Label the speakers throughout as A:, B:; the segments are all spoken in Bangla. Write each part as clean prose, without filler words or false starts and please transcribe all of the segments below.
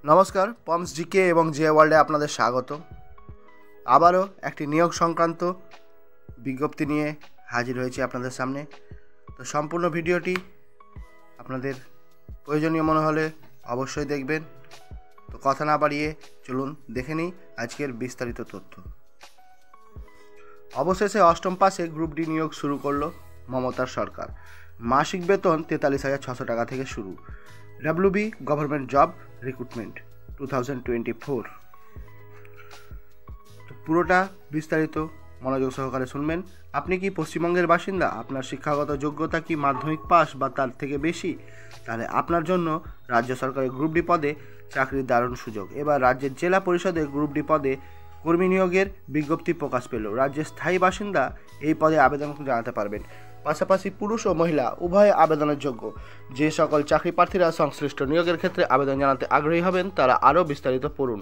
A: নমস্কার, পমস জিকে এবং জে ওয়ার্ল্ডে আপনাদের স্বাগত। আবারও একটি নিয়োগ সংক্রান্ত বিজ্ঞপ্তি নিয়ে হাজির হয়েছি আপনাদের সামনে। তো সম্পূর্ণ ভিডিওটি আপনাদের প্রয়োজনীয় মনে হলে অবশ্যই দেখবেন। তো কথা না বাড়িয়ে চলুন দেখে নিই আজকের বিস্তারিত তথ্য। অবশেষে অষ্টম পাশে গ্রুপ ডি নিয়োগ শুরু করলো মমতার সরকার। মাসিক বেতন 43,600 টাকা থেকে শুরু। WB government job recruitment 2024। তো পুরোটা বিস্তারিত মনোযোগ সহকারে শুনবেন। আপনি কি পশ্চিমবঙ্গের বাসিন্দা? আপনার শিক্ষাগত যোগ্যতা কি মাধ্যমিক পাস বা তার থেকে বেশি? তাহলে আপনার জন্য রাজ্য সরকারের গ্রুপ ডি পদে চাকরির দারুণ সুযোগ। এবার রাজ্যের জেলা পরিষদের গ্রুপ ডি পদে কর্মী নিয়োগের বিজ্ঞপ্তি প্রকাশ পেল। রাজ্যের স্থায়ী বাসিন্দা এই পদে আবেদন জানাতে পারবেন। পাশাপাশি পুরুষ ও মহিলা উভয় আবেদনের যোগ্য। যে সকল চাকরি প্রার্থীরা সংশ্লিষ্ট নিয়োগের ক্ষেত্রে আবেদন জানাতে আগ্রহী হবেন তারা আরও বিস্তারিত পড়ুন।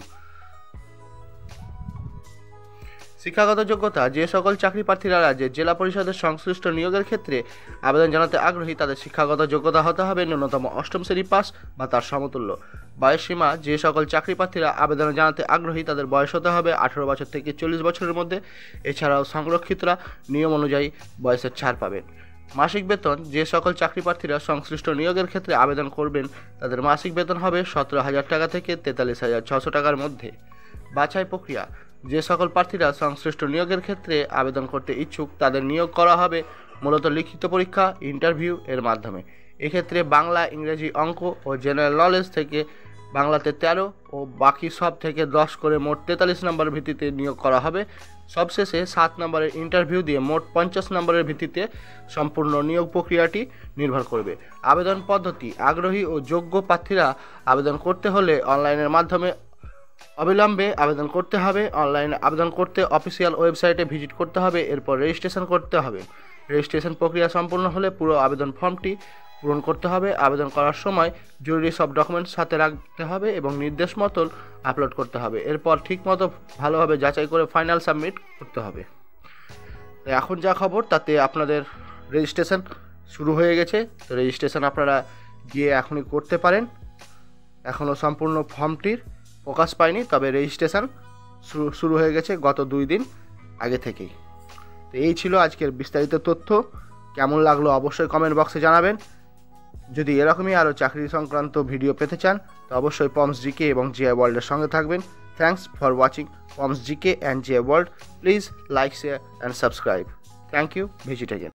A: শিক্ষাগত যোগ্যতা: যে সকল চাকরি প্রার্থীরা রাজ্যের জেলা পরিষদের সংশ্লিষ্ট নিয়োগের ক্ষেত্রে আবেদন জানাতে আগ্রহী তাদের শিক্ষাগত যোগ্যতা হতে হবে ন্যূনতম অষ্টম শ্রেণী পাস বা তার সমতুল্য। বয়সসীমা: যে সকল চাকরি প্রার্থীরা আবেদন জানাতে আগ্রহী তাদের বয়স হতে হবে 18 বছর থেকে 40 বছরের মধ্যে। এছাড়াও সংরক্ষিতরা নিয়ম অনুযায়ী বয়সের ছাড় পাবেন। মাসিক বেতন: যে সকল চাকরি প্রার্থীরা সংশ্লিষ্ট নিয়োগের ক্ষেত্রে আবেদন করবেন তাদের মাসিক বেতন হবে 17,000 টাকা থেকে 43,600 টাকার মধ্যে। বাছাই প্রক্রিয়া: যে সকল প্রার্থীরা সংশ্লিষ্ট নিয়োগের ক্ষেত্রে আবেদন করতে ইচ্ছুক তাদের নিয়োগ করা হবে মূলত লিখিত পরীক্ষা ইন্টারভিউ এর মাধ্যমে। এক্ষেত্রে বাংলা, ইংরেজি, অঙ্ক ও জেনারেল নলেজ থেকে বাংলাতে 13 ও বাকি সব থেকে 10 করে মোট 43 নম্বরের ভিত্তিতে নিয়োগ করা হবে। সবশেষে 7 নম্বরের ইন্টারভিউ দিয়ে মোট 50 নম্বরের ভিত্তিতে সম্পূর্ণ নিয়োগ প্রক্রিয়াটি নির্ভর করবে। আবেদন পদ্ধতি: আগ্রহী ও যোগ্য প্রার্থীরা আবেদন করতে হলে অনলাইনের মাধ্যমে অবিলম্বে আবেদন করতে হবে। অনলাইনে আবেদন করতে অফিসিয়াল ওয়েবসাইটে ভিজিট করতে হবে, এরপর রেজিস্ট্রেশন করতে হবে। রেজিস্ট্রেশন প্রক্রিয়া সম্পূর্ণ হলে পুরো আবেদন ফর্মটি পূরণ করতে হবে। আবেদন করার সময় জরুরি সব ডকুমেন্টস সাথে রাখতে হবে এবং নির্দেশ মতো আপলোড করতে হবে। এরপর ঠিকমতো ভালোভাবে যাচাই করে ফাইনাল সাবমিট করতে হবে। এখন যা খবর তাতে আপনাদের রেজিস্ট্রেশন শুরু হয়ে গেছে। তো রেজিস্ট্রেশন আপনারা গিয়ে এখনই করতে পারেন। এখনও সম্পূর্ণ ফর্মটির প্রকাশ পায়নি, তবে রেজিস্ট্রেশন শুরু হয়ে গেছে গত 2 দিন আগে থেকেই। তো এই ছিল আজকের বিস্তারিত তথ্য। কেমন লাগলো অবশ্যই কমেন্ট বক্সে জানাবেন। যদি এরকমই আরও চাকরি সংক্রান্ত ভিডিও পেতে চান তো অবশ্যই পমস জিকে এবং জে ওয়ার্ল্ডের সঙ্গে থাকবেন। Thanks for watching Poms GK and J World. Please like, share and subscribe. Thank you. Visit again.